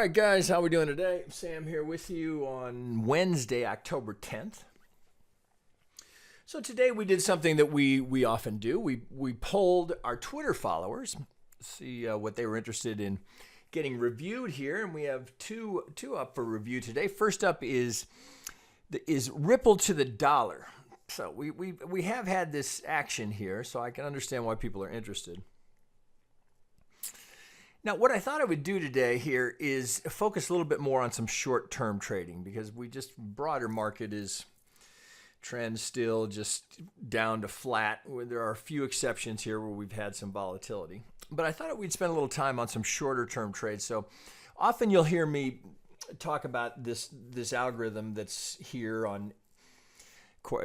right, guys, how we doing today? Sam here with you on Wednesday, October 10th. So today we did something that we often do. We polled our Twitter followers, see what they were interested in getting reviewed here, and we have two up for review today. First up is Ripple to the dollar. So we have had this action here, so I can understand why people are interested. Now, what I thought I would do today here is focus a little bit more on some short-term trading, because broader market is trend still just down to flat. There are a few exceptions here where we've had some volatility. But I thought we'd spend a little time on some shorter-term trades. So often you'll hear me talk about this algorithm that's here on,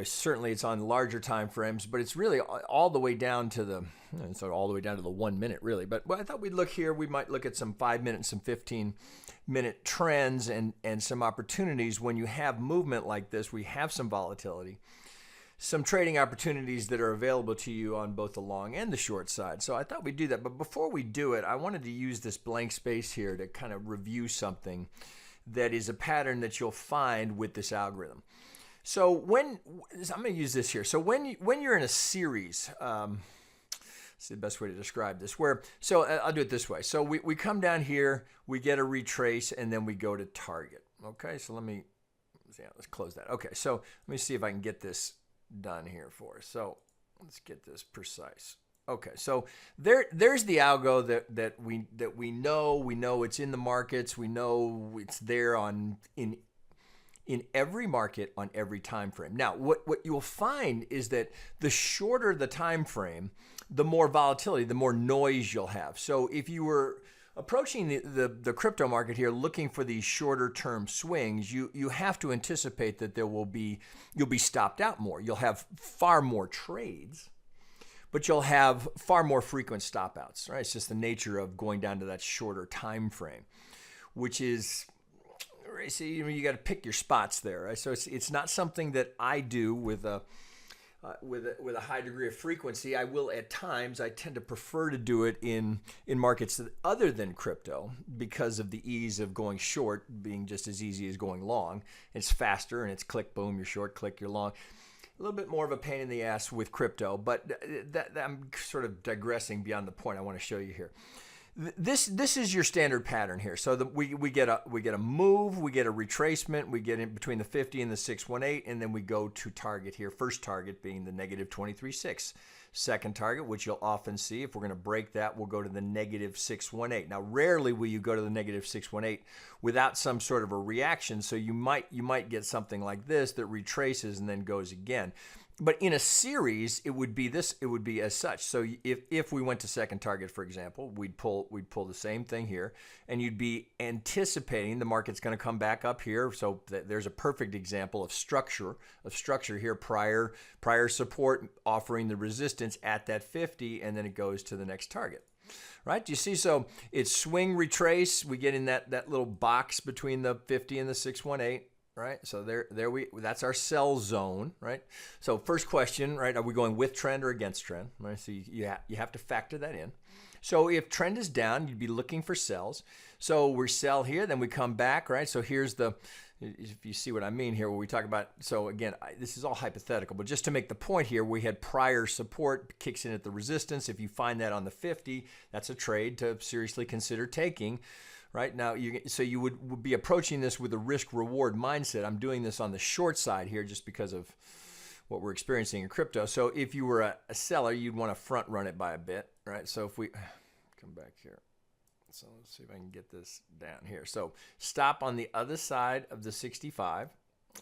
certainly it's on larger time frames, but it's really all the way down to the 1 minute really. But I thought we'd look here, we might look at some 5 minute and some 15-minute trends and some opportunities. When you have movement like this, we have some volatility, some trading opportunities that are available to you on both the long and the short side. So I thought we'd do that. But before we do it, I wanted to use this blank space here to kind of review something that is a pattern that you'll find with this algorithm. So I'm going to use this here. So when you're in a series, it's the best way to describe this. I'll do it this way. So we come down here, we get a retrace, and then we go to target. Okay, so let's close that. Okay, so let me see if I can get this done here for us. So let's get this precise. Okay, so there's the algo that we know it's in the markets. We know it's there in every market on every time frame. Now, what you'll find is that the shorter the time frame, the more volatility, the more noise you'll have. So if you were approaching the crypto market here looking for these shorter term swings, you have to anticipate that you'll be stopped out more. You'll have far more trades, but you'll have far more frequent stop outs, right? It's just the nature of going down to that shorter time frame, which is, so you got to pick your spots there, right? So it's not something that I do with a high degree of frequency. I will at times. I tend to prefer to do it in markets other than crypto, because of the ease of going short being just as easy as going long. It's faster and it's click, boom, you're short, click, you're long. A little bit more of a pain in the ass with crypto, but that I'm sort of digressing beyond the point I want to show you here. This is your standard pattern here. So we get a move, we get a retracement, we get in between the 50 and the 618, and then we go to target here. First target being the negative 23.6. Second target, which you'll often see, if we're going to break that, we'll go to the negative 618. Now, rarely will you go to the negative 618 without some sort of a reaction. So you might get something like this that retraces and then goes again. But in a series, it would be as such. So if we went to second target, for example, we'd pull the same thing here, and you'd be anticipating the market's going to come back up here. So there's a perfect example of structure here. Prior support offering the resistance at that 50, and then it goes to the next target. Right? Do you see? So it's swing, retrace. We get in that little box between the 50 and the 618. Right, so that's our sell zone, right? So first question, right? Are we going with trend or against trend? Right, so you have to factor that in. So if trend is down, you'd be looking for sells. So we sell here, then we come back, right? So here's if you see what I mean here, where we talk about. So again, this is all hypothetical, but just to make the point here, we had prior support kicks in at the resistance. If you find that on the 50, that's a trade to seriously consider taking. Right now, you would be approaching this with a risk-reward mindset. I'm doing this on the short side here just because of what we're experiencing in crypto. So if you were a seller, you'd want to front run it by a bit, right? So if we come back here, so let's see if I can get this down here. So stop on the other side of the 65.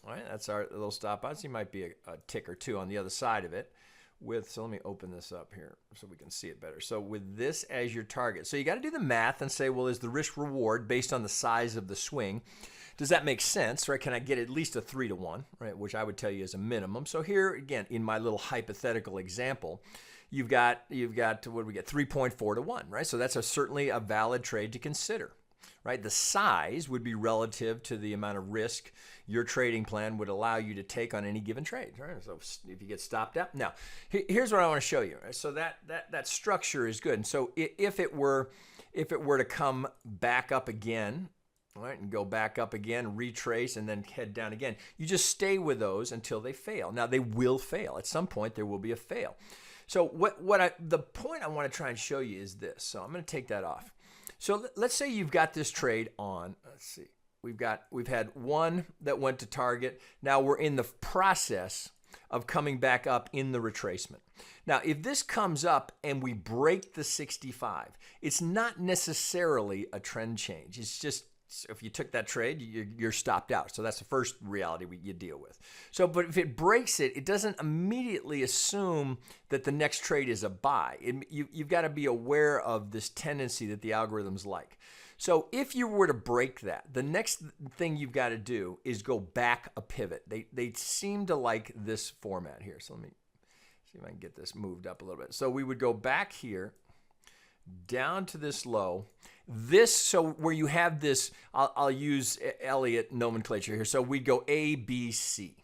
All right, that's our little stop out. So you might be a tick or two on the other side of it. So let me open this up here so we can see it better. So with this as your target, so you got to do the math and say, well, is the risk reward based on the size of the swing? Does that make sense, right? Can I get at least a 3-to-1, right? Which I would tell you is a minimum. So here again, in my little hypothetical example, you've got what do we get? 3.4 to 1, right? So that's certainly a valid trade to consider. Right? The size would be relative to the amount of risk your trading plan would allow you to take on any given trade. Right? So if you get stopped out. Now, here's what I want to show you. Right? So that structure is good. And so if it were to come back up again All right, and go back up again, retrace, and then head down again. You just stay with those until they fail. Now, they will fail. At some point, there will be a fail. So the point I want to try and show you is this. So I'm going to take that off. So let's say you've got this trade on. Let's see. We've had one that went to target. Now we're in the process of coming back up in the retracement. Now, if this comes up and we break the 65, it's not necessarily a trend change. It's just, if you took that trade, you're stopped out. So that's the first reality you deal with. So, but if it breaks it, it doesn't immediately assume that the next trade is a buy. You've got to be aware of this tendency that the algorithms like. So if you were to break that, the next thing you've got to do is go back a pivot. They seem to like this format here. So let me see if I can get this moved up a little bit. So we would go back here, down to this low. So where you have this, I'll use Elliott nomenclature here. So we go A, B, C.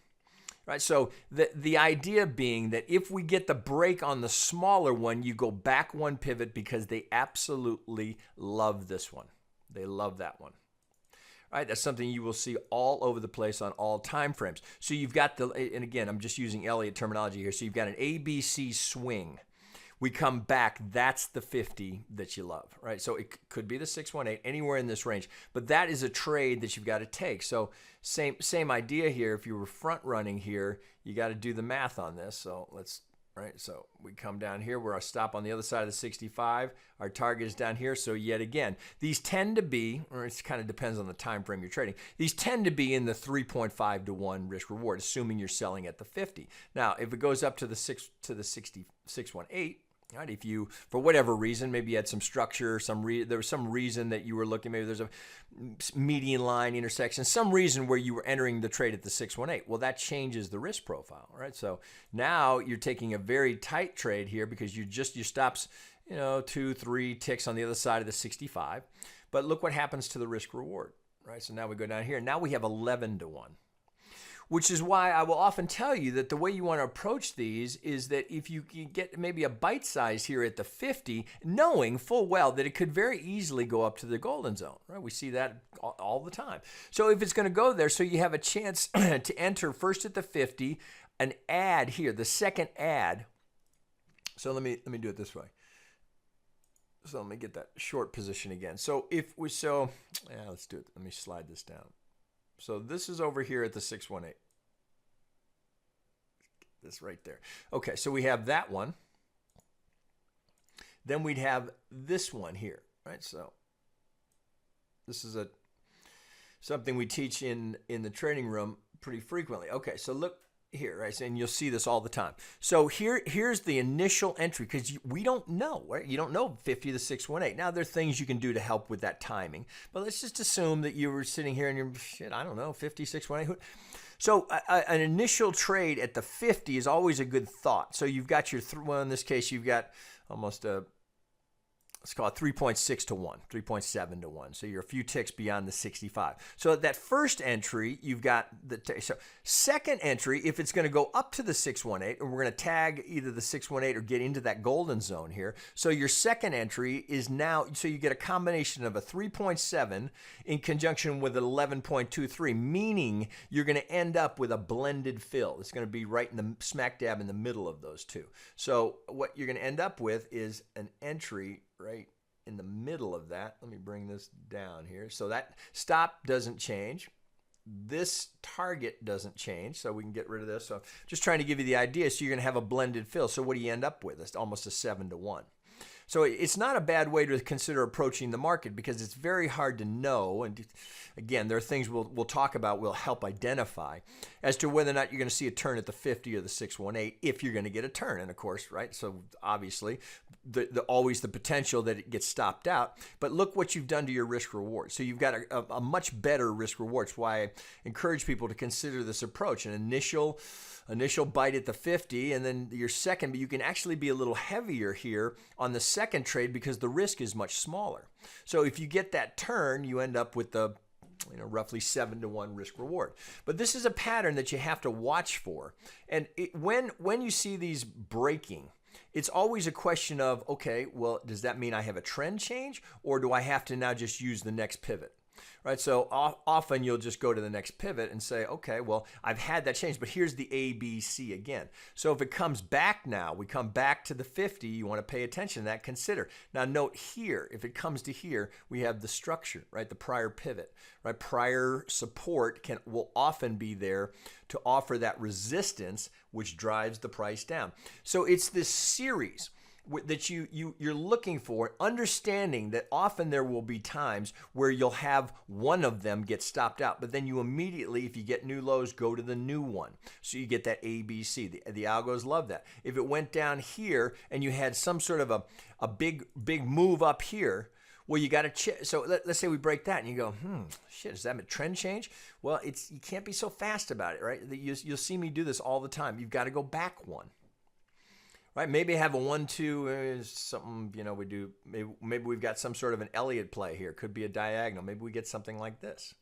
Right, so the idea being that if we get the break on the smaller one, you go back one pivot because they absolutely love this one. They love that one. All right, that's something you will see all over the place on all time frames. So you've got and again, I'm just using Elliott terminology here. So you've got an ABC swing. We come back, that's the 50 that you love, right? So it could be the 618, anywhere in this range, but that is a trade that you've got to take. So same idea here. If you were front running here, you got to do the math on this. So so we come down here, we're a stop on the other side of the 65. Our target is down here. So yet again, these tend to be, or it kind of depends on the time frame you're trading, these tend to be in the 3.5 to 1 risk reward, assuming you're selling at the 50. Now, if it goes up to the 618, right? If you, for whatever reason, maybe you had some structure, there was some reason that you were looking, maybe there's a median line intersection, some reason where you were entering the trade at the 618. Well, that changes the risk profile, right? So now you're taking a very tight trade here because your stops, 2-3 ticks on the other side of the 65. But look what happens to the risk reward, right? So now we go down here. Now we have 11 to 1. Which is why I will often tell you that the way you want to approach these is that if you get maybe a bite size here at the 50, knowing full well that it could very easily go up to the golden zone, right? We see that all the time. So if it's going to go there, so you have a chance to enter first at the 50, an add here, the second add. So let me do it this way. So let me get that short position again. So let's do it. Let me slide this down. So this is over here at the 618. This right there. Okay, so we have that one. Then we'd have this one here, right? So this is something we teach in the trading room pretty frequently. Okay, so look here, right? And you'll see this all the time. So here's the initial entry because we don't know, right? You don't know 50 to 618. Now, there are things you can do to help with that timing, but let's just assume that you were sitting here and you're, I don't know, 50, 618. So an initial trade at the 50 is always a good thought. So you've got well, in this case, you've got almost let's call it 3.6 to 1, 3.7 to 1. So you're a few ticks beyond the 65. So that first entry, you've got so second entry, if it's going to go up to the 618, and we're going to tag either the 618 or get into that golden zone here. So your second entry is now, so you get a combination of a 3.7 in conjunction with an 11.23, meaning you're going to end up with a blended fill. It's going to be right in the smack dab in the middle of those two. So what you're going to end up with is an entry right in the middle of that. Let me bring this down here. So that stop doesn't change. This target doesn't change, so we can get rid of this. So just trying to give you the idea. So you're going to have a blended fill. So what do you end up with? It's almost a 7 to 1. So it's not a bad way to consider approaching the market because it's very hard to know. And again, there are things we'll talk about, we'll help identify as to whether or not you're going to see a turn at the 50 or the 618 if you're going to get a turn. And of course, right? So obviously, always the potential that it gets stopped out. But look what you've done to your risk reward. So you've got a much better risk reward. It's why I encourage people to consider this approach. An initial bite at the 50 and then your second, but you can actually be a little heavier here on the second trade because the risk is much smaller. So if you get that turn, you end up with the roughly 7 to 1 risk reward. But this is a pattern that you have to watch for. And when you see these breaking, it's always a question of, okay, well, does that mean I have a trend change or do I have to now just use the next pivot? right? So often you'll just go to the next pivot and say, okay, well, I've had that change, but here's the ABC again. So if it comes back now, we come back to the 50, you want to pay attention to that, consider. Now note here, if it comes to here, we have the structure, right? The prior pivot, right? Prior support will often be there to offer that resistance, which drives the price down. So it's this series that you're looking for, understanding that often there will be times where you'll have one of them get stopped out, but then you immediately, if you get new lows, go to the new one. So you get that ABC. The algos love that. If it went down here and you had some sort of a big move up here, well, you got to check. So let's say we break that and you go, shit, is that a trend change? Well, you can't be so fast about it, right? You'll see me do this all the time. You've got to go back one. Right, maybe have a 1-2 something, we do. Maybe we've got some sort of an Elliott play here. Could be a diagonal. Maybe we get something like this.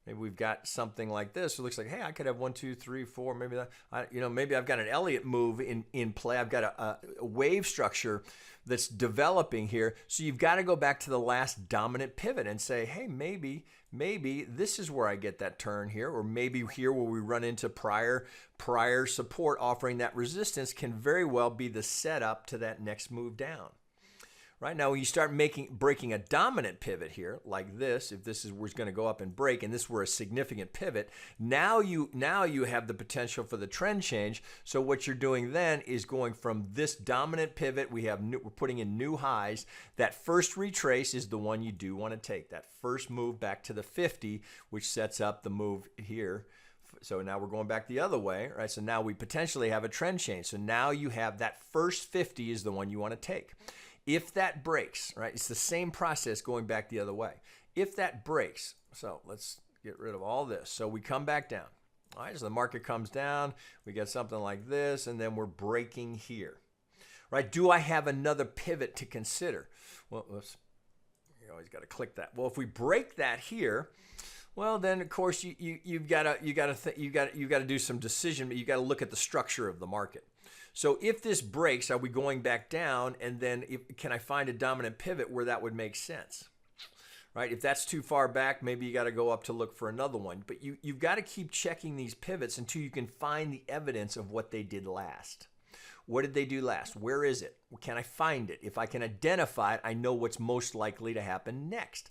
Maybe we've got something like this. It looks like, hey, I could have 1, 2, 3, 4. Maybe that. Maybe I've got an Elliott move in play. I've got a wave structure that's developing here. So you've got to go back to the last dominant pivot and say, hey, maybe this is where I get that turn here, or maybe here where we run into prior support offering that resistance can very well be the setup to that next move down. Right now, when you start breaking a dominant pivot here, like this, if this was going to go up and break, and this were a significant pivot, now you have the potential for the trend change. So what you're doing then is going from this dominant pivot, we're putting in new highs. That first retrace is the one you do want to take. That first move back to the 50, which sets up the move here. So now we're going back the other way, right? So now we potentially have a trend change. So now you have that first 50 is the one you want to take. If that breaks, right, it's the same process going back the other way. If that breaks, so let's get rid of all this. So we come back down. All right, so the market comes down. We get something like this, and then we're breaking here. Right, do I have another pivot to consider? Well, you always got to click that. Well, if we break that here, well, then of course you've got to do some decision. You got to look at the structure of the market. So if this breaks, are we going back down? And then can I find a dominant pivot where that would make sense? Right? If that's too far back, maybe you got to go up to look for another one. But you've got to keep checking these pivots until you can find the evidence of what they did last. What did they do last? Where is it? Can I find it? If I can identify it, I know what's most likely to happen next.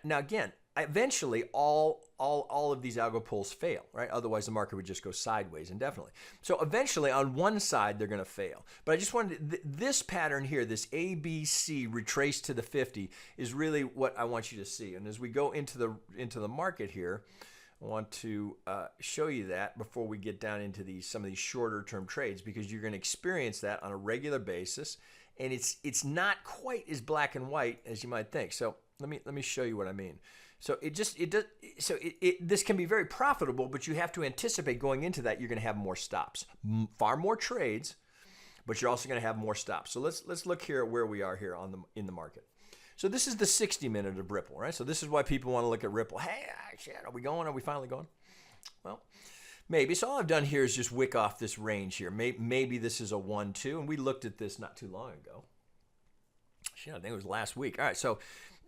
Now again, eventually all of these algo pulls fail, right? Otherwise the market would just go sideways indefinitely. So eventually on one side they're going to fail. But I just wanted this pattern here, this ABC retraced to the 50 is really what I want you to see. And as we go into the market here, I want to show you that before we get down into some of these shorter term trades, because you're going to experience that on a regular basis, and it's not quite as black and white as you might think. So let me show you what I mean. So this can be very profitable, but you have to anticipate going into that you're going to have more stops, far more trades, but you're also going to have more stops. So let's look here at where we are here in the market. So this is the 60-minute of Ripple, right? So this is why people want to look at Ripple. Hey, shit, are we going? Are we finally going? Well, maybe. So all I've done here is just wick off this range here. Maybe this is a 1-2, and we looked at this not too long ago. Shit, I think it was last week. All right, so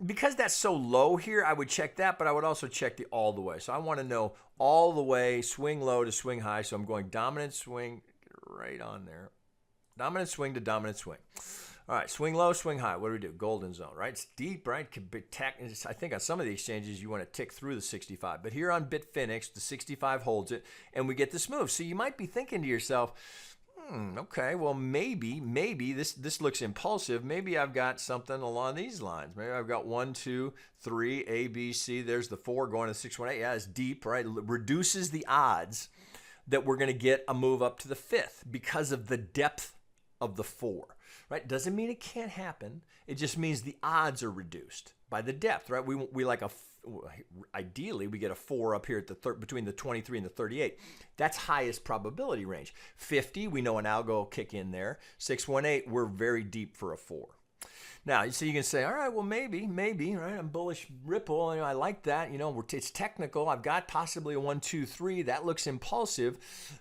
because that's so low here, I would check that, but I would also check the all the way. So I want to know all the way, swing low to swing high. So I'm going dominant swing, get it right on there. Dominant swing to dominant swing. All right, swing low, swing high. What do we do? Golden zone, right? It's deep, right? I think on some of the exchanges you want to tick through the 65. But here on Bitfinex, the 65 holds it, and we get this move. So you might be thinking to yourself, okay, well, maybe this looks impulsive. Maybe I've got something along these lines. Maybe I've got 1, 2, 3, A, B, C. There's the 4 going to 618. Yeah, it's deep, right? It reduces the odds that we're going to get a move up to the 5th because of the depth of the 4. Right? Doesn't mean it can't happen. It just means the odds are reduced by the depth, right? We like ideally we get a 4 up here at between the 23 and the 38. That's highest probability range. 50, we know an algo will kick in there. 618, we're very deep for a 4. Now, so you can say, all right, well, maybe, right? I'm bullish Ripple. I like that. It's technical. I've got possibly a 1, 2, 3. That looks impulsive.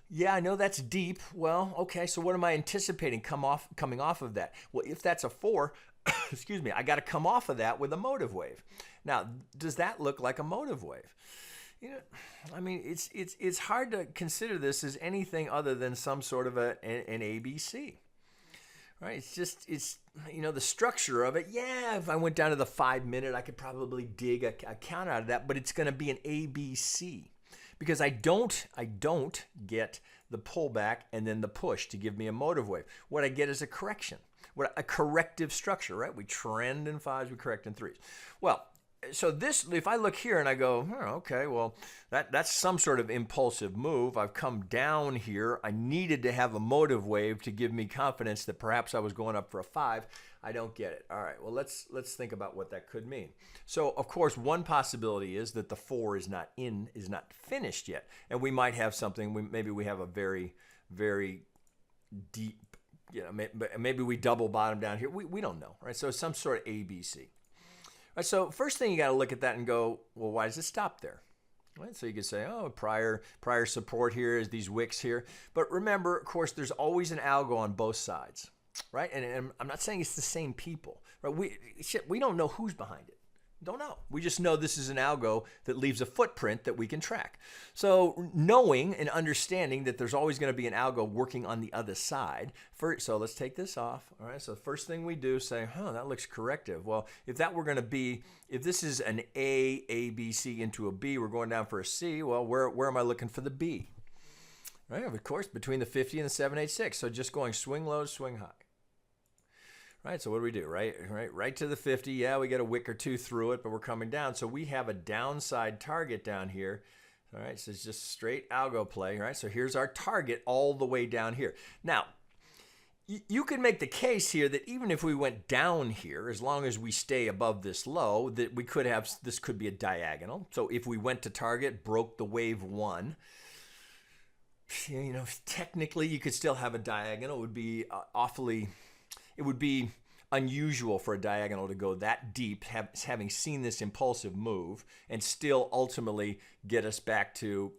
Yeah, I know that's deep. Well, okay, so what am I anticipating coming off of that? Well, if that's a 4, excuse me, I got to come off of that with a motive wave. Now, does that look like a motive wave? You know, I mean, it's hard to consider this as anything other than some sort of an ABC, right? It's you know, the structure of it. Yeah, if I went down to the 5 minute, I could probably dig a count out of that, but it's going to be an ABC because I don't get the pullback and then the push to give me a motive wave. What I get is a correction, a corrective structure, right? We trend in 5s, we correct in 3s. Well, so this, if I look here and I go, oh, okay, well, that's some sort of impulsive move. I've come down here. I needed to have a motive wave to give me confidence that perhaps I was going up for a 5. I don't get it. All right, well, let's think about what that could mean. So, of course, one possibility is that the 4 is not finished yet, and we might have something. Maybe we have a very, very deep, you know, maybe we double bottom down here. We don't know, right? So some sort of ABC. Right, so first thing you got to look at that and go, well, why does it stop there? Right, so you could say, oh, prior support here is these wicks here. But remember, of course, there's always an algo on both sides, right? And I'm not saying it's the same people, right? We don't know who's behind it. Don't know. We just know this is an algo that leaves a footprint that we can track. So knowing and understanding that there's always going to be an algo working on the other side. So let's take this off. All right. So the first thing we do, say, that looks corrective. Well, if this is an A, B, C into a B, we're going down for a C. Well, where am I looking for the B? Right. Of course, between the 50 and the 786. So just going swing low, swing high. Right, so what do we do? Right to the 50. Yeah, we get a wick or two through it, but we're coming down. So we have a downside target down here. All right, so it's just straight algo play, right? So here's our target all the way down here. Now, you could make the case here that even if we went down here, as long as we stay above this low, that we could have, this could be a diagonal. So if we went to target, broke the wave 1, you know, technically you could still have a diagonal. It would be it would be unusual for a diagonal to go that deep, having seen this impulsive move, and still ultimately get us back to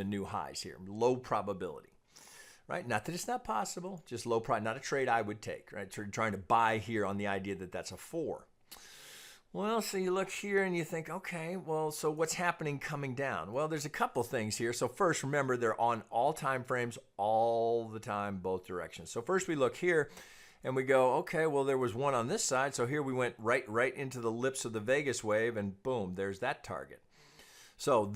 new highs here. Low probability, right? Not that it's not possible, just low probability. Not a trade I would take, right? So you're trying to buy here on the idea that that's a 4. Well, so you look here and you think, okay, well, so what's happening coming down? Well, there's a couple things here. So first, remember, they're on all time frames all the time, both directions. So first we look here, and we go, okay, well, there was one on this side. So here we went right into the lips of the Vegas wave, and boom, there's that target. So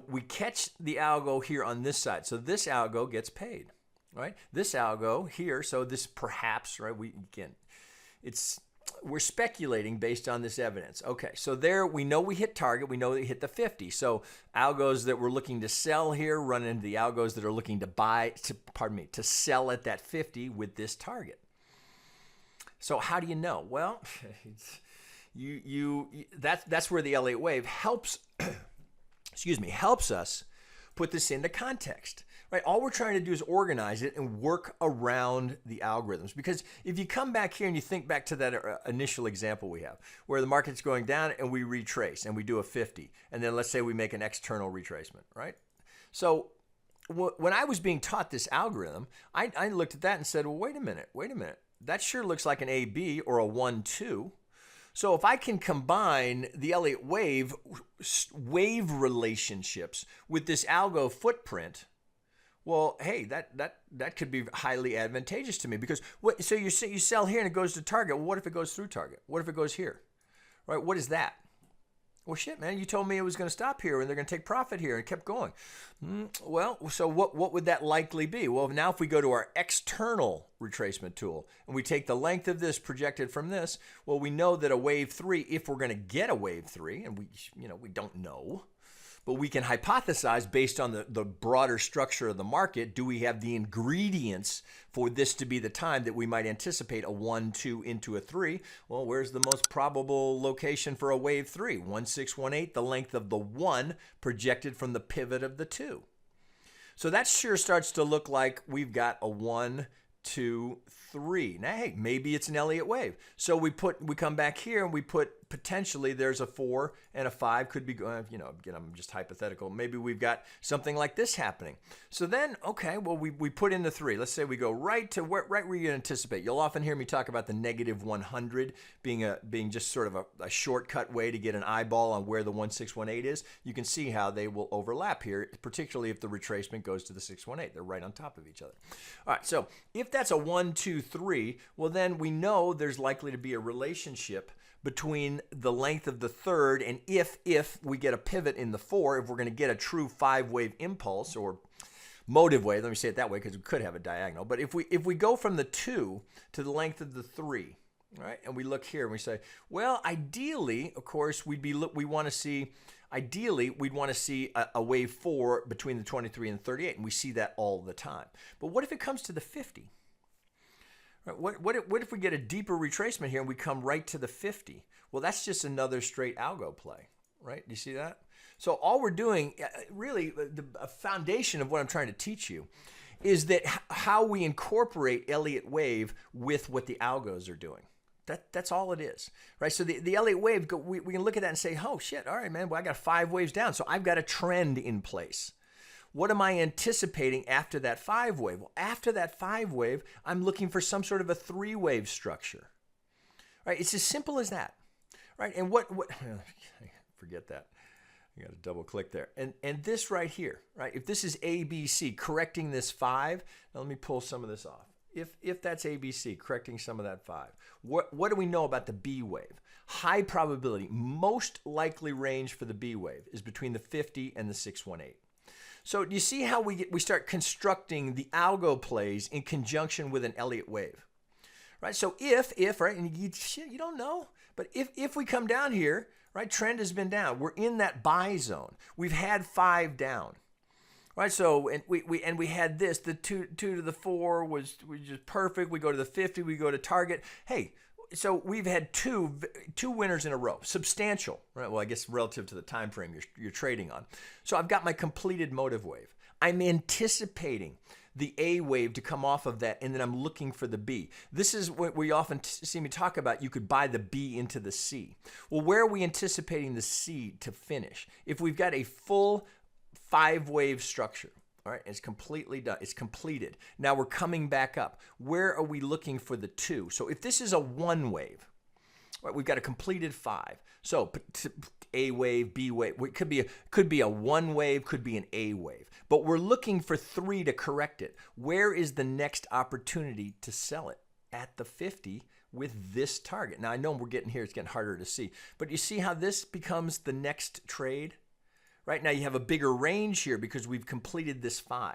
we catch the algo here on this side. So this algo gets paid, right? This algo here, so this perhaps, right? We're speculating based on this evidence. Okay, so there we know we hit target. We know we hit the 50. So algos that we're looking to sell here run into the algos that are looking to sell at that 50 with this target. So how do you know? Well, that's where the Elliott Wave helps us put this into context, right? All we're trying to do is organize it and work around the algorithms. Because if you come back here and you think back to that initial example we have, where the market's going down and we retrace and we do a 50, and then let's say we make an external retracement, right? So when I was being taught this algorithm, I looked at that and said, well, wait a minute. That sure looks like an AB or a 1-2. So if I can combine the Elliott wave relationships with this algo footprint, well, hey, that could be highly advantageous to me, because so you sell here and it goes to target. Well, what if it goes through target? What if it goes here? Right? What is that? Well, shit, man, you told me it was going to stop here and they're going to take profit here, and kept going. Well, so what would that likely be? Well, now if we go to our external retracement tool and we take the length of this projected from this, well, we know that a wave 3, if we're going to get a wave 3, and we don't know, but we can hypothesize based on the broader structure of the market, do we have the ingredients for this to be the time that we might anticipate a 1-2 into a 3? Well, where's the most probable location for a wave 3? 1618, the length of the 1 projected from the pivot of the 2. So that sure starts to look like we've got a 1, 2, 3. Now, hey, maybe it's an Elliott wave. So we come back here and we put potentially there's a 4 and a 5 could be going, you know, again, I'm just hypothetical. Maybe we've got something like this happening. So then, okay, well, we put in the 3. Let's say we go right where you anticipate. You'll often hear me talk about the negative 100 being just sort of a shortcut way to get an eyeball on where the 1618 is. You can see how they will overlap here, particularly if the retracement goes to the 618. They're right on top of each other. All right, so if that's a 1, 2, 3, well, then we know there's likely to be a relationship between the length of the third and if we get a pivot in the 4, if we're going to get a true 5-wave impulse or motive wave, let me say it that way because we could have a diagonal, but if we go from the 2 to the length of the 3, right, and we look here and we say, well, ideally, of course, we'd want to see a wave 4 between the 23 and 38, and we see that all the time. But what if it comes to the 50? What if we get a deeper retracement here and we come right to the 50? Well, that's just another straight algo play, right? Do you see that? So all we're doing, really, the foundation of what I'm trying to teach you is that how we incorporate Elliott Wave with what the algos are doing. That's all it is, right? So the Elliott Wave, we can look at that and say, oh, shit, all right, man, well, I got 5 waves down, so I've got a trend in place. What am I anticipating after that 5 wave? Well, after that 5 wave, I'm looking for some sort of a 3-wave structure, right? It's as simple as that, right? And what forget that. You got to double click there. And this right here, right? If this is ABC, correcting this 5, now let me pull some of this off. If that's ABC, correcting some of that 5, what do we know about the B wave? High probability, most likely range for the B wave is between the 50 and the 618. So do you see how we start constructing the algo plays in conjunction with an Elliott wave, right? So if right, and you don't know, but if we come down here, right, trend has been down. We're in that buy zone. We've had 5 down, right? So and we had this. The 2 to the 4 was just perfect. We go to the 50. We go to target. Hey. So we've had two winners in a row, substantial, right? Well, I guess relative to the time frame you're trading on. So I've got my completed motive wave. I'm anticipating the A wave to come off of that, and then I'm looking for the B. This is what we often see me talk about. You could buy the B into the C. Well, where are we anticipating the C to finish? If we've got a full 5-wave structure, all right, it's completely done. It's completed. Now we're coming back up. Where are we looking for the 2? So if this is a 1 wave, right, we've got a completed 5. So A wave, B wave. It could be a 1 wave, could be an A wave. But we're looking for 3 to correct it. Where is the next opportunity to sell it? At the 50 with this target. Now I know we're getting here. It's getting harder to see. But you see how this becomes the next trade? Right now you have a bigger range here because we've completed this 5.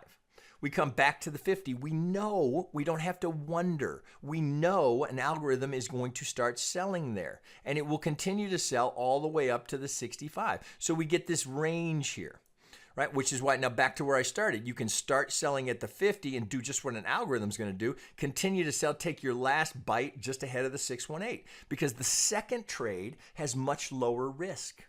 We come back to the 50. We know, we don't have to wonder. We know an algorithm is going to start selling there, and it will continue to sell all the way up to the 65. So we get this range here, right? Which is why, now back to where I started, you can start selling at the 50 and do just what an algorithm's going to do. Continue to sell, take your last bite just ahead of the 618 because the second trade has much lower risk,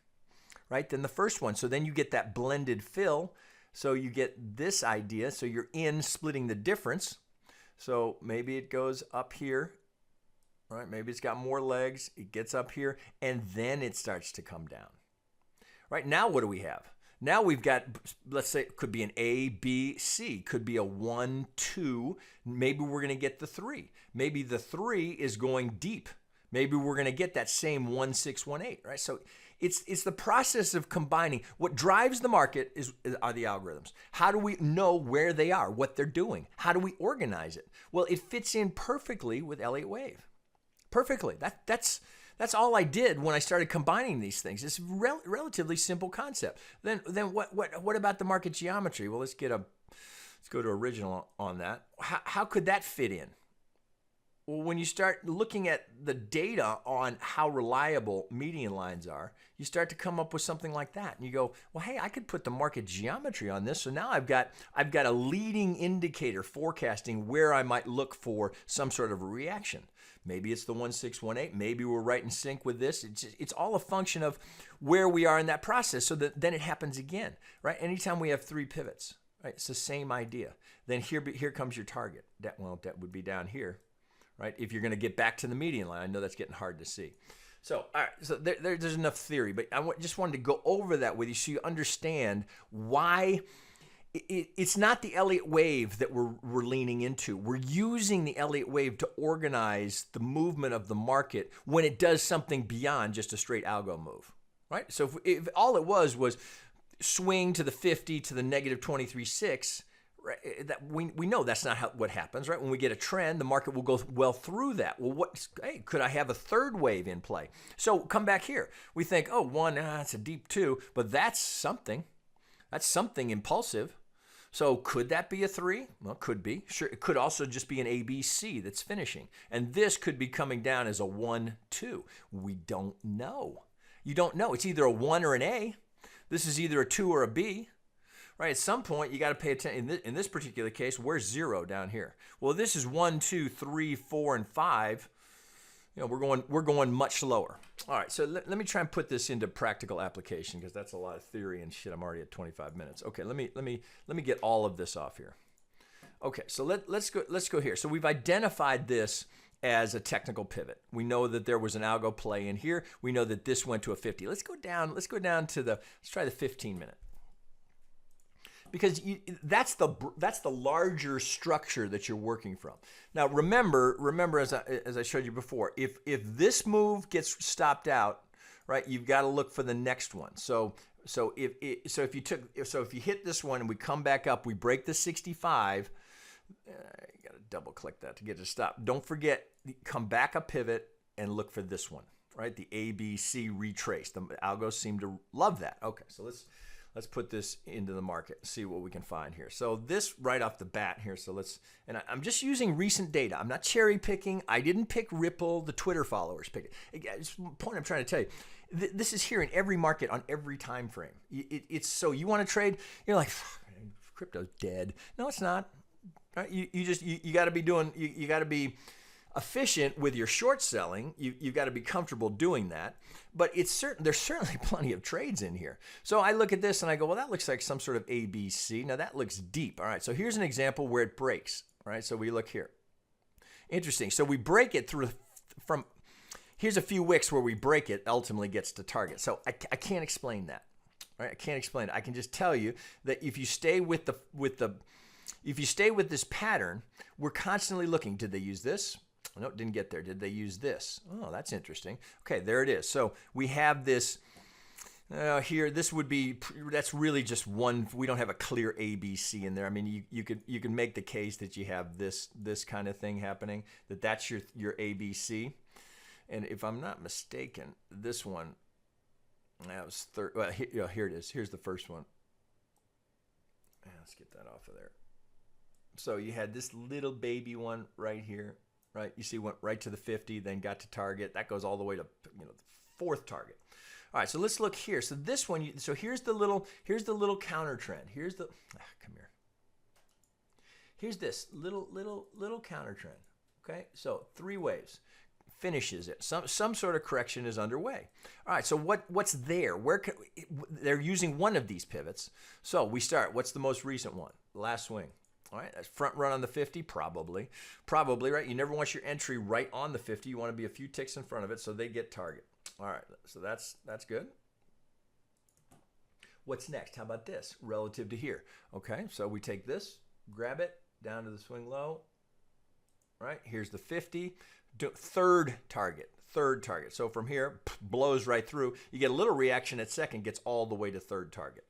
right, than the first one. So then you get that blended fill. So you get this idea. So you're in splitting the difference. So maybe it goes up here, right? Maybe it's got more legs. It gets up here, and then it starts to come down. Right now, what do we have? Now we've got, let's say it could be an A, B, C. Could be a 1, 2. Maybe we're going to get the 3. Maybe the 3 is going deep. Maybe we're going to get that same 1618, right? So it's the process of combining. What drives the market are the algorithms. How do we know where they are, what they're doing? How do we organize it? Well, it fits in perfectly with Elliott Wave. Perfectly. That's all I did when I started combining these things. It's a relatively simple concept. Then what about the market geometry? Well, let's go to original on that. How could that fit in? Well, when you start looking at the data on how reliable median lines are, you start to come up with something like that. And you go, well, hey, I could put the market geometry on this. So now I've got a leading indicator forecasting where I might look for some sort of a reaction. Maybe it's the 1618. Maybe we're right in sync with this. It's all a function of where we are in that process so that then it happens again, right? Anytime we have 3 pivots, right? It's the same idea. Then here comes your target. That would be down here. Right? If you're going to get back to the median line, I know that's getting hard to see. So, all right, so there's enough theory, but just wanted to go over that with you so you understand why it's not the Elliott Wave that we're leaning into. We're using the Elliott Wave to organize the movement of the market when it does something beyond just a straight algo move, right? So if all it was swing to the 50 to the negative 23.6, right, that we know that's not what happens, right? When we get a trend, the market will go well through that. Well, hey, could I have a third wave in play? So come back here. We think, oh, one, it's a deep two, but that's something. That's something impulsive. So could that be a 3? Well, it could be. Sure, it could also just be an ABC that's finishing. And this could be coming down as a 1, 2. We don't know. You don't know. It's either a 1 or an A. This is either a 2 or a B. Right? At some point, you got to pay attention. In this particular case, where's 0 down here? Well, this is 1, 2, 3, 4, and 5. You know, we're going much lower. All right, so let me try and put this into practical application because that's a lot of theory and shit. I'm already at 25 minutes. Okay, let me get all of this off here. Okay, so let's go here. So we've identified this as a technical pivot. We know that there was an algo play in here. We know that this went to a 50. Let's go down to let's try the 15 minute. Because that's the larger structure that you're working from. Now remember as I showed you before, if this move gets stopped out, right, you've got to look for the next one. So if you hit this one and we come back up, we break the 65. You got to double click that to get it to stop. Don't forget, come back a pivot and look for this one, right? The ABC retrace. The algos seem to love that. Okay, so let's put this into the market and see what we can find here. So this right off the bat here. So I'm just using recent data. I'm not cherry picking. I didn't pick Ripple. The Twitter followers picked it. It's the point I'm trying to tell you. This is here in every market on every time frame. It's so you want to trade, you're like, crypto's dead. No, it's not. Right? You got to be doing, you got to be efficient with your short selling. You've got to be comfortable doing that. But there's certainly plenty of trades in here. So I look at this and I go, well, that looks like some sort of ABC. Now that looks deep. All right, so here's an example where it breaks. All right, so we look here. Interesting. So we break it here's a few wicks where we break it, ultimately gets to target. So I can't explain that. Right? I can't explain it. I can just tell you that if you stay with this pattern, we're constantly looking. Did they use this? No, didn't get there. Did they use this? Oh, that's interesting. Okay, there it is. So we have this here. That's really just one. We don't have a clear ABC in there. I mean, you could make the case that you have this kind of thing happening. That's your ABC. And if I'm not mistaken, this one that was third. Well, here it is. Here's the first one. Let's get that off of there. So you had this little baby one right here. Right, you see, went right to the 50, then got to target. That goes all the way to the fourth target. All right, so let's look here. So this one, so here's the little counter trend. Here's the come here. Here's this little counter trend. Okay, so 3 waves, finishes it. Some sort of correction is underway. All right, so what's there? They're using one of these pivots. So we start. What's the most recent one? Last swing. All right, that's front run on the 50, probably, right? You never want your entry right on the 50. You want to be a few ticks in front of it so they get target. All right, so that's good. What's next? How about this relative to here? Okay, so we take this, grab it, down to the swing low. Right, here's the 50, third target. So from here, blows right through. You get a little reaction at second, gets all the way to third target.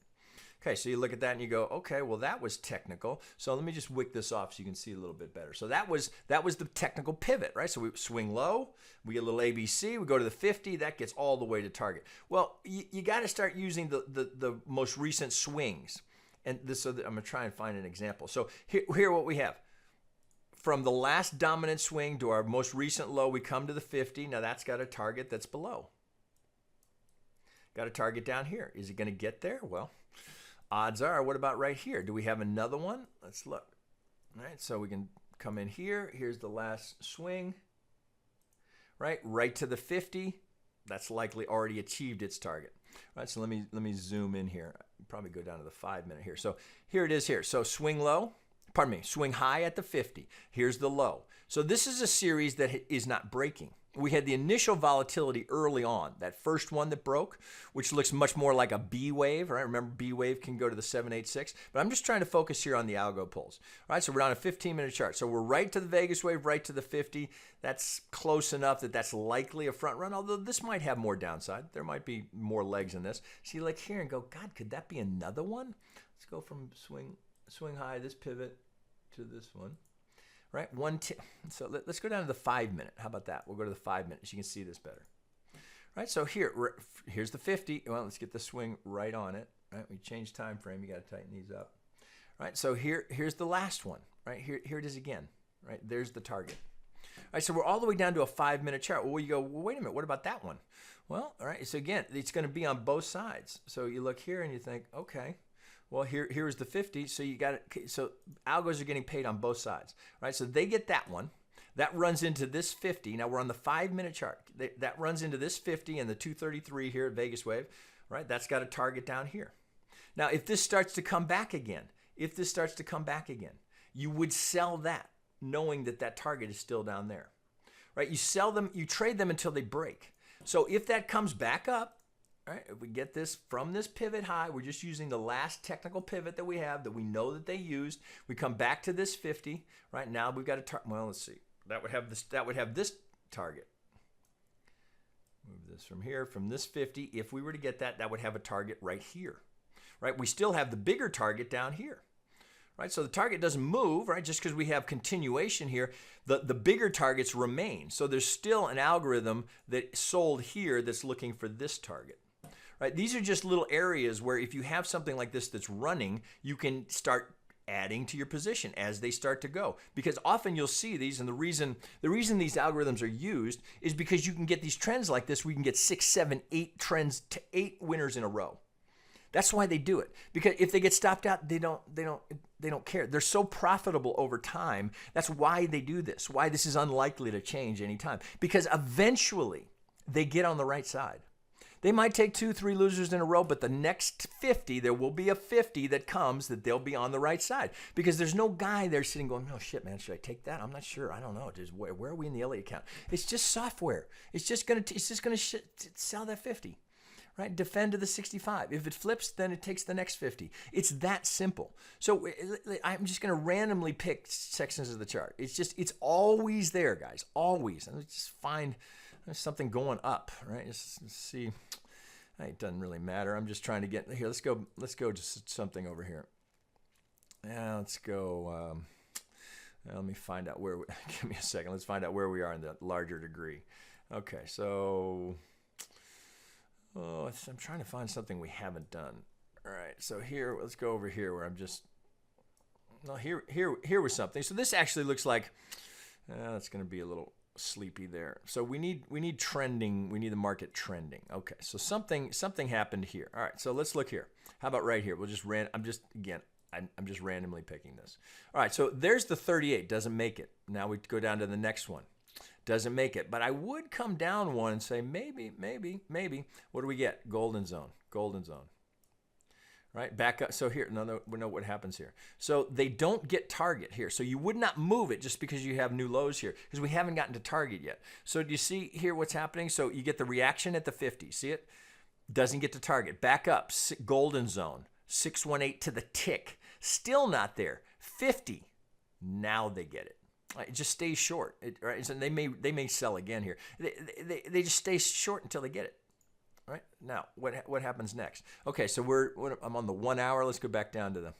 Okay, so you look at that and you go, okay, well, that was technical. So let me just wick this off so you can see a little bit better. So that was the technical pivot, right? So we swing low, we get a little ABC, we go to the 50, that gets all the way to target. Well, you got to start using the most recent swings. And I'm going to try and find an example. So here what we have. From the last dominant swing to our most recent low, we come to the 50. Now that's got a target that's below. Got a target down here. Is it going to get there? Well, odds are, what about right here? Do we have another one? Let's look. All right, so we can come in here. Here's the last swing. Right to the 50. That's likely already achieved its target. All right, so let me zoom in here. Probably go down to the 5 minute here. So here it is here. So swing high at the 50. Here's the low. So this is a series that is not breaking. we had the initial volatility early on, that first one that broke, which looks much more like a B wave, right? Remember, B wave can go to the 786, but I'm just trying to focus here on the algo pulls. All right, so we're on a 15-minute chart. So we're right to the Vegas wave, right to the 50. That's close enough that that's likely a front run, although this might have more downside. There might be more legs in this. So you look here and go, God, could that be another one? Let's go from swing high, this pivot, to this one. Right, so let's go down to the 5-minute. How about that? We'll go to the 5 minutes. You can see this better. Right, so here's the 50. Well, let's get the swing right on it. Right, we change time frame. You got to tighten these up. Right, so here's the last one. Right, here it is again. Right, there's the target. All right, so we're all the way down to a 5-minute chart. Well, you go, well, wait a minute. What about that one? Well, all right. So again, it's going to be on both sides. So you look here and you think, okay. Well, here's the 50, so you got it. So algos are getting paid on both sides, right? So they get that one. That runs into this 50. Now we're on the 5-minute chart. That runs into this 50 and the 233 here at Vegas Wave, right? That's got a target down here. Now, if this starts to come back again, you would sell that, knowing that that target is still down there, right? You sell them, you trade them until they break. So if that comes back up, all right, if we get this from this pivot high, we're just using the last technical pivot that we have that we know that they used. We come back to this 50. Right now we've got a target. Well, let's see. That would have this target. Move this from here, from this 50. If we were to get that, that would have a target right here. Right? We still have the bigger target down here. Right? So the target doesn't move, right? Just because we have continuation here, the bigger targets remain. So there's still an algorithm that sold here that's looking for this target. Right? These are just little areas where if you have something like this that's running, you can start adding to your position as they start to go. Because often you'll see these, and the reason these algorithms are used is because you can get these trends like this. We can get 6, 7, 8 trends to 8 winners in a row. That's why they do it. Because if they get stopped out, they don't care. They're so profitable over time. That's why they do this. Why this is unlikely to change anytime. Because eventually they get on the right side. They might take 2, 3 losers in a row, but the next 50, there will be a 50 that comes that they'll be on the right side. Because there's no guy there sitting going, oh shit, man, should I take that? I'm not sure. I don't know. Where are we in the Elliott account? It's just software. It's just gonna sell that 50. Right? Defend to the 65. If it flips, then it takes the next 50. It's that simple. So I'm just going to randomly pick sections of the chart. It's always there, guys. Always. And just find there's something going up, right? Let's see. It doesn't really matter. I'm just trying to get here. Let's go to something over here. Yeah, let's go. Let me find out where. Give me a second. Let's find out where we are in the larger degree. Okay, so. Oh, I'm trying to find something we haven't done. All right, so here, let's go over here where I'm just. No, here was something. So this actually looks like. It's going to be a little sleepy there. So we need trending. We need the market trending. Okay, so something happened here. All right, so let's look here. How about right here? We'll just I'm just randomly picking this. All right, so there's the 38. Doesn't make it. Now we go down to the next one. Doesn't make it. But I would come down one and say maybe. What do we get? Golden zone. Right? Back up. So here, no, we know what happens here. So they don't get target here. So you would not move it just because you have new lows here because we haven't gotten to target yet. So do you see here what's happening? So you get the reaction at the 50. See it? Doesn't get to target. Back up. Golden zone. 618 to the tick. Still not there. 50. Now they get it. It just stays short, right? So they may sell again here. They just stay short until they get it, right? Now, what happens next? Okay, so I'm on the 1 hour. Let's go back down to the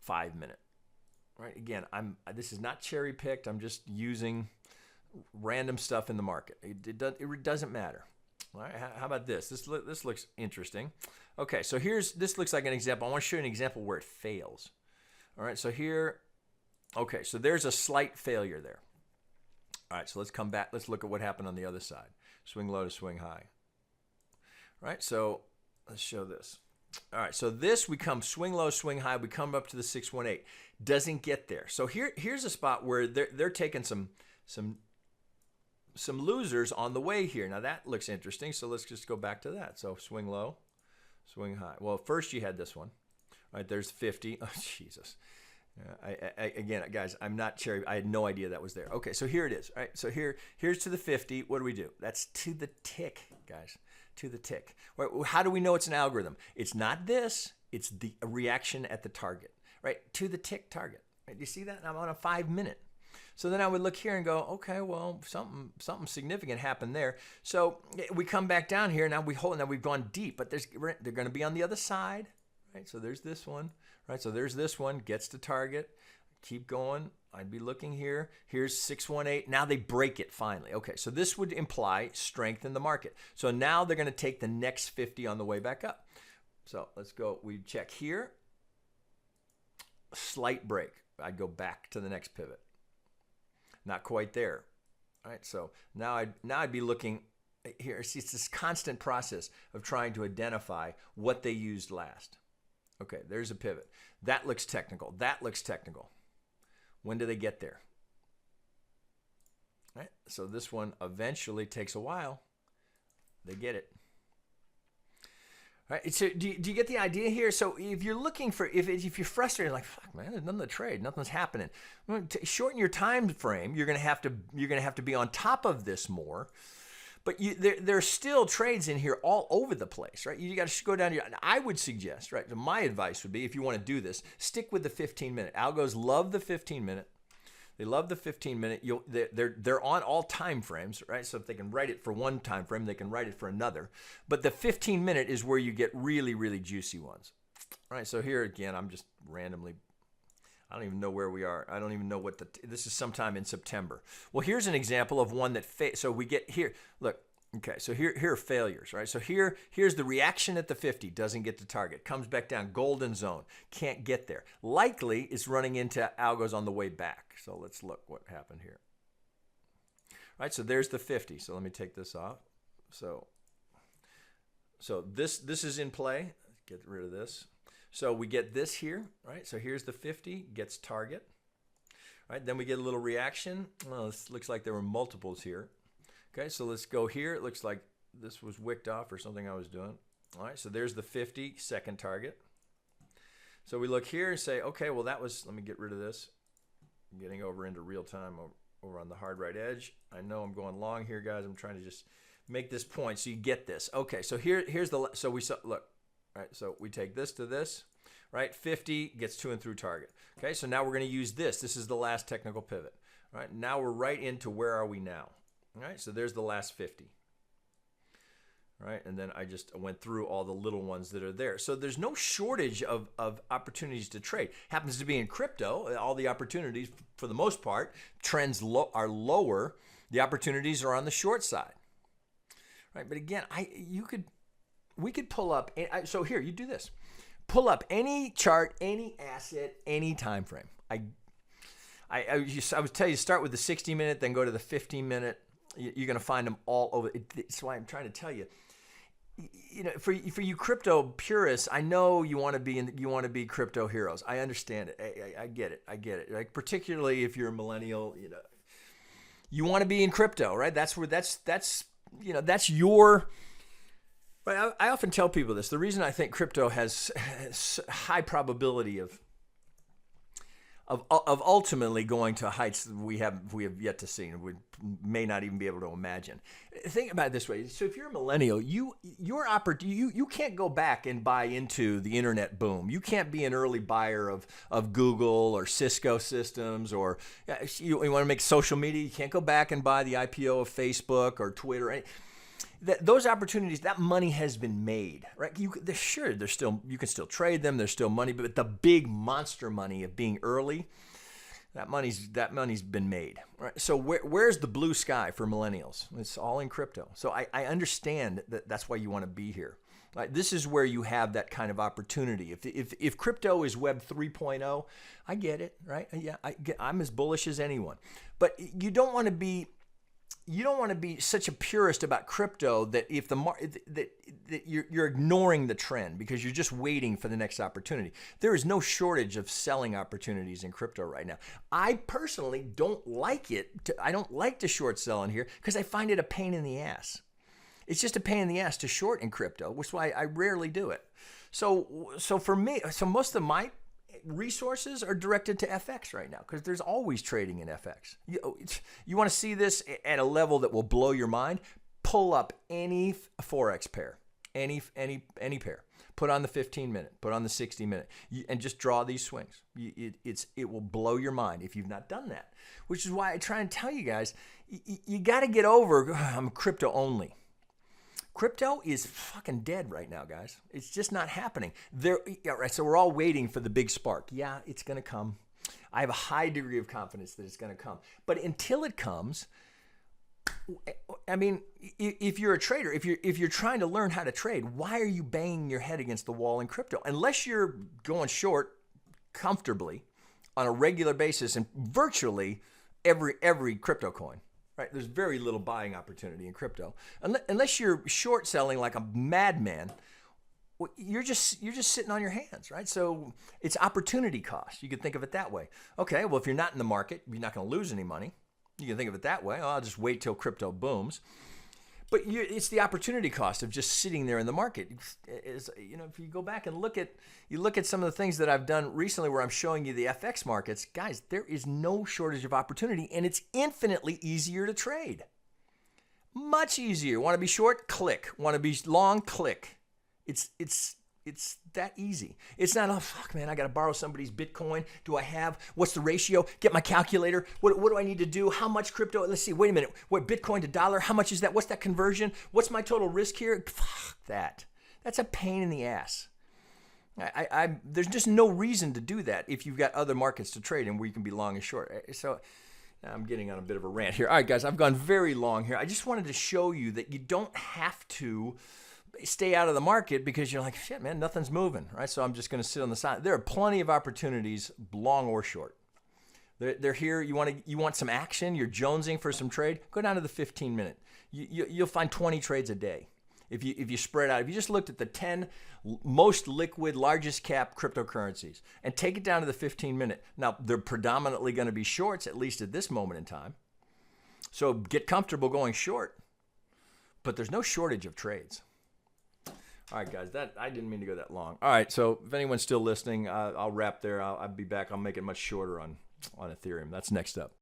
5 minute, right? Again, this is not cherry picked. I'm just using random stuff in the market. It doesn't matter. All right, how about this? This looks interesting. Okay, so this looks like an example. I want to show you an example where it fails. All right, so here. Okay, so there's a slight failure there. All right, so let's come back. Let's look at what happened on the other side. Swing low to swing high. All right, so let's show this. All right, so this we come swing low, swing high. We come up to the 618. Doesn't get there. So here's a spot where they're taking some losers on the way here. Now that looks interesting. So let's just go back to that. So swing low, swing high. Well, first you had this one. All right, there's 50. Oh, Jesus. Again, guys, I'm not cherry. I had no idea that was there. Okay, so here it is. All right, so here's to the 50. What do? That's to the tick, guys. To the tick. How do we know it's an algorithm? It's not this. It's the reaction at the target, right? To the tick target. Right? You see that? I'm on a 5-minute. So then I would look here and go, okay, well, something significant happened there. So we come back down here. Now we've gone deep, but they're going to be on the other side, right? So there's this one, right? So there's this one, gets to target. Keep going. I'd be looking here. Here's 618. Now they break it finally. Okay, so this would imply strength in the market. So now they're going to take the next 50 on the way back up. So let's go. We check here. Slight break. I'd go back to the next pivot. Not quite there. All right, so now I'd be looking here. See, it's this constant process of trying to identify what they used last. Okay, there's a pivot. That looks technical. That looks technical. When do they get there? All right, so this one eventually takes a while. They get it. All right, so do you get the idea here? So if you're looking for, if you're frustrated, like, fuck, man, there's nothing to trade, nothing's happening. Shorten your time frame. You're gonna have to be on top of this more. But there's still trades in here all over the place, right? You got to go down here. I would suggest, right? My advice would be, if you want to do this, stick with the 15-minute. Algos love the 15-minute. They love the 15-minute. They're on all time frames, right? So if they can write it for one time frame, they can write it for another. But the 15-minute is where you get really, really juicy ones. All right, so here again, I'm just randomly, I don't even know where we are. I don't even know what this is sometime in September. Well, here's an example of one that, so we get here, look, okay, so here are failures, right? So here's the reaction at the 50, doesn't get to target, comes back down, golden zone, can't get there. Likely it's running into algos on the way back. So let's look what happened here. All right, so there's the 50. So let me take this off. So this is in play. Get rid of this. So we get this here, right? So here's the 50, gets target. All right, then we get a little reaction. Well, this looks like there were multiples here. Okay, so let's go here. It looks like this was wicked off or something I was doing. All right, so there's the 50, second target. So we look here and say, okay, well, that was, let me get rid of this. I'm getting over into real time over on the hard right edge. I know I'm going long here, guys. I'm trying to just make this point so you get this. Okay, so here's the, so we saw, look. Right, so we take this to this, right? 50 gets to and through target. Okay, so now we're going to use this. This is the last technical pivot. All right, now we're right into where are we now? All right, so there's the last 50. All right, and then I just went through all the little ones that are there. So there's no shortage of opportunities to trade. Happens to be in crypto, all the opportunities, for the most part, trends are lower. The opportunities are on the short side. Right, but again, we could pull up, so here, you do this. Pull up any chart, any asset, any time frame. I would tell you, start with the 60-minute, then go to the 15-minute. You're going to find them all over. That's why I'm trying to tell you. You know, for you crypto purists, I know you want to be crypto heroes. I understand it. I get it. I get it. Like, particularly if you're a millennial, you know, you want to be in crypto, right? That's your. But I often tell people this. The reason I think crypto has high probability of ultimately going to heights we have yet to see, and we may not even be able to imagine. Think about it this way. So if you're a millennial, you can't go back and buy into the internet boom. You can't be an early buyer of Google or Cisco systems, or you want to make social media. You can't go back and buy the IPO of Facebook or Twitter. Those opportunities, that money has been made, right? You can still trade them. There's still money, but the big monster money of being early, that money's been made, right? So where's the blue sky for millennials? It's all in crypto. So I understand that's why you want to be here. Right? This is where you have that kind of opportunity. If crypto is Web 3.0, I get it, right? Yeah, I'm as bullish as anyone, but you don't want to be such a purist about crypto that if that you're ignoring the trend because you're just waiting for the next opportunity. There is no shortage of selling opportunities in crypto right now. I personally don't like it. I don't like to short sell in here because I find it a pain in the ass. It's just a pain in the ass to short in crypto, which is why I rarely do it. So for me, most of my resources are directed to FX right now because there's always trading in FX. You want to see this at a level that will blow your mind? Pull up any Forex pair, any pair. Put on the 15-minute, put on the 60-minute, and just draw these swings. It will blow your mind if you've not done that, which is why I try and tell you guys, you got to get over, I'm crypto only. Crypto is fucking dead right now, guys. It's just not happening. Right, so we're all waiting for the big spark. Yeah, it's going to come. I have a high degree of confidence that it's going to come. But until it comes, I mean, if you're a trader, if you're trying to learn how to trade, why are you banging your head against the wall in crypto? Unless you're going short comfortably on a regular basis in virtually every crypto coin. Right? There's very little buying opportunity in crypto. Unless you're short selling like a madman, you're just sitting on your hands, right? So it's opportunity cost. You could think of it that way. Okay, well, if you're not in the market, you're not going to lose any money. You can think of it that way. Oh, I'll just wait till crypto booms. But it's the opportunity cost of just sitting there in the market. If you go back and look at some of the things that I've done recently where I'm showing you the FX markets, guys, there is no shortage of opportunity, and it's infinitely easier to trade. Much easier. Want to be short? Click. Want to be long? Click. It's that easy. It's not, oh, fuck, man, I got to borrow somebody's Bitcoin. Do I have? What's the ratio? Get my calculator. What do I need to do? How much crypto? Let's see. Wait a minute. What, Bitcoin to dollar? How much is that? What's that conversion? What's my total risk here? Fuck that. That's a pain in the ass. There's just no reason to do that if you've got other markets to trade in where you can be long and short. So I'm getting on a bit of a rant here. All right, guys, I've gone very long here. I just wanted to show you that you don't have to stay out of the market because you're like, shit, man, nothing's moving, right? So I'm just going to sit on the side. There are plenty of opportunities, long or short. They're here. You want some action? You're jonesing for some trade? Go down to the 15-minute. You'll find 20 trades a day. If you spread out, if you just looked at the 10 most liquid, largest cap cryptocurrencies and take it down to the 15-minute. Now, they're predominantly going to be shorts, at least at this moment in time. So get comfortable going short, but there's no shortage of trades. All right, guys, I didn't mean to go that long. All right, so if anyone's still listening, I'll wrap there. I'll be back. I'll make it much shorter on Ethereum. That's next up.